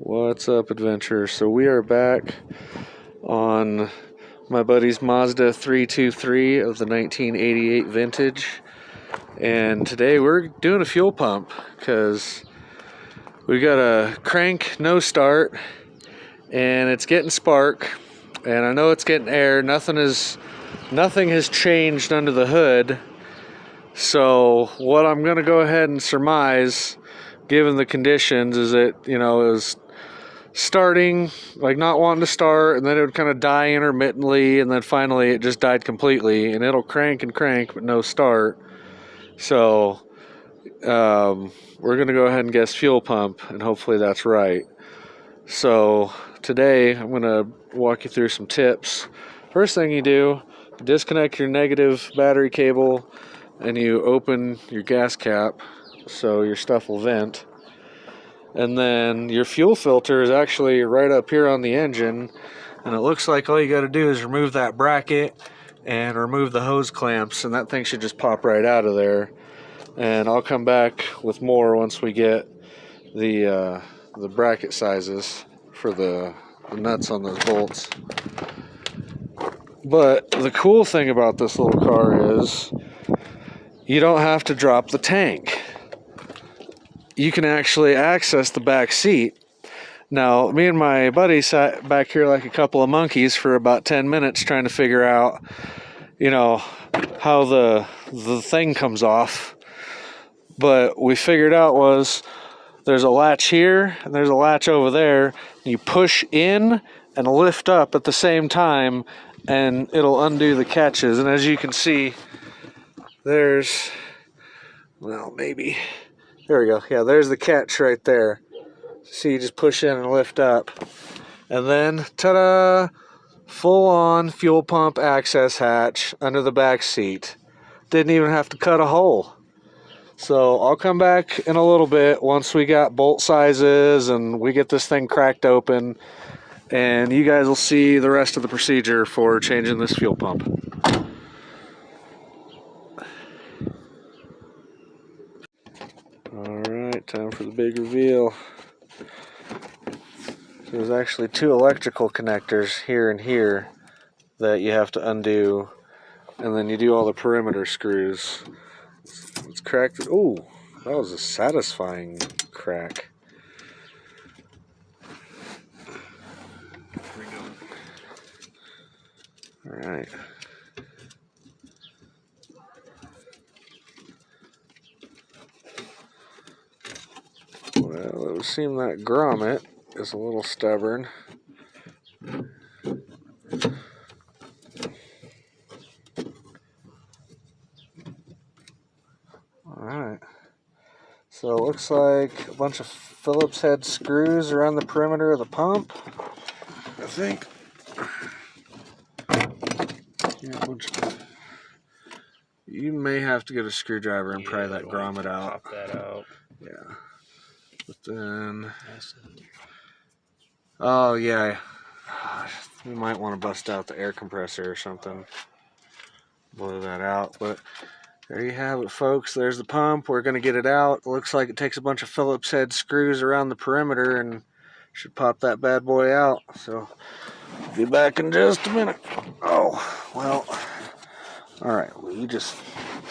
What's up, adventurers? So we are back on my buddy's Mazda 323 of the 1988 vintage, and today we're doing a fuel pump because we got a crank no start and it's getting spark, and I know it's getting air. Nothing has changed under the hood. So what I'm gonna go ahead and surmise, given the conditions, is that it was starting, like not wanting to start, and then it would kind of die intermittently, and then finally it just died completely, and it'll crank and crank but no start. So we're gonna go ahead and guess fuel pump, and hopefully that's right. So today I'm gonna walk you through some tips. First thing you do, disconnect your negative battery cable and you open your gas cap so your stuff will vent. And then your fuel filter is actually right up here on the engine, and it looks like all you got to do is remove that bracket and remove the hose clamps, and that thing should just pop right out of there. And I'll come back with more once we get the bracket sizes for the nuts on those bolts. But the cool thing about this little car is you don't have to drop the tank. You can actually access the back seat. Now, me and my buddy sat back here like a couple of monkeys for about 10 minutes trying to figure out, how the thing comes off. But we figured out was there's a latch here and there's a latch over there. You push in and lift up at the same time, and it'll undo the catches. And as you can see, there's, maybe... There we go. Yeah, there's the catch right there. See, you just push in and lift up. And then, ta-da! Full-on fuel pump access hatch under the back seat. Didn't even have to cut a hole. So I'll come back in a little bit once we got bolt sizes and we get this thing cracked open. And you guys will see the rest of the procedure for changing this fuel pump. Alright, time for the big reveal. There's actually two electrical connectors here and here that you have to undo, and then you do all the perimeter screws. Let's crack it. Oh, that was a satisfying crack. Alright. Well, it would seem that grommet is a little stubborn. Alright. So it looks like a bunch of Phillips head screws around the perimeter of the pump, I think. Yeah, you may have to get a screwdriver and pry that grommet out. Pop that out. Yeah. But then, oh yeah, we might want to bust out the air compressor or something, blow that out. But there you have it, folks. There's the pump. We're going to get it out. It looks like it takes a bunch of Phillips head screws around the perimeter and should pop that bad boy out. So I'll be back in just a minute. Oh, well, all right. Well, you just,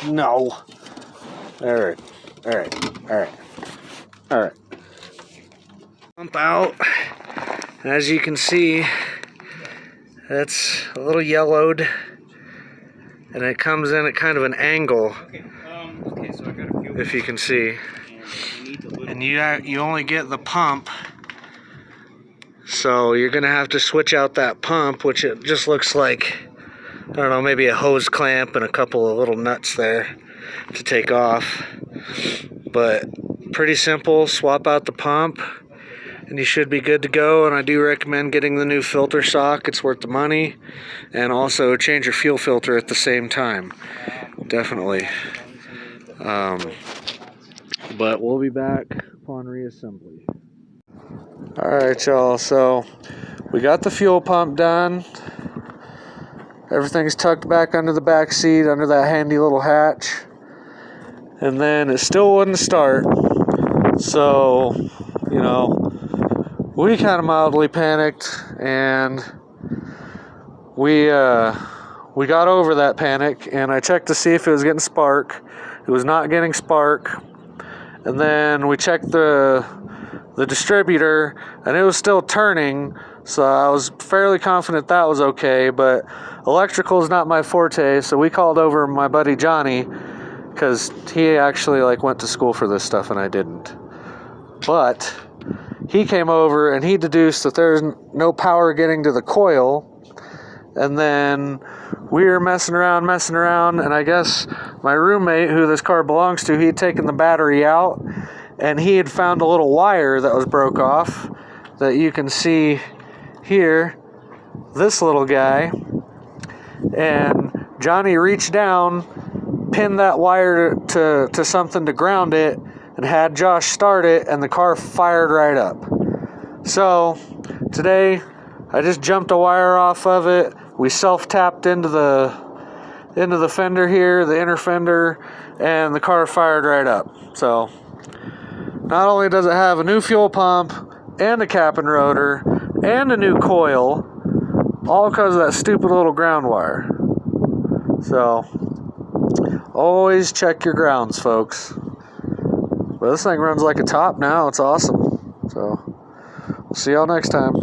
no. All right. Pump out. As you can see, that's a little yellowed, and it comes in at kind of an angle. Okay, so I got a few. If you can see, and you only get the pump, so you're gonna have to switch out that pump, which it just looks like, I don't know, maybe a hose clamp and a couple of little nuts there to take off. But pretty simple. Swap out the pump and you should be good to go. And I do recommend getting the new filter sock. It's worth the money. And also change your fuel filter at the same time. Definitely. But we'll be back upon reassembly. Alright, y'all, so we got the fuel pump done. Everything's tucked back under the back seat, under that handy little hatch. And then it still wouldn't start. So, we kind of mildly panicked, and we got over that panic, and I checked to see if it was getting spark. It was not getting spark. And then we checked the distributor, and it was still turning, so I was fairly confident that was okay. But electrical is not my forte, so we called over my buddy Johnny, because he actually went to school for this stuff and I didn't. But he came over and he deduced that there's no power getting to the coil. And then we were messing around, and I guess my roommate, who this car belongs to, he had taken the battery out, and he had found a little wire that was broke off that you can see here, this little guy. And Johnny reached down, pinned that wire to something to ground it, and had Josh start it, and the car fired right up. So today I just jumped a wire off of it. We self-tapped into the fender here, the inner fender, and the car fired right up. So not only does it have a new fuel pump and a cap and rotor and a new coil, all because of that stupid little ground wire. So always check your grounds, folks. But this thing runs like a top now. It's awesome. So we'll see y'all next time.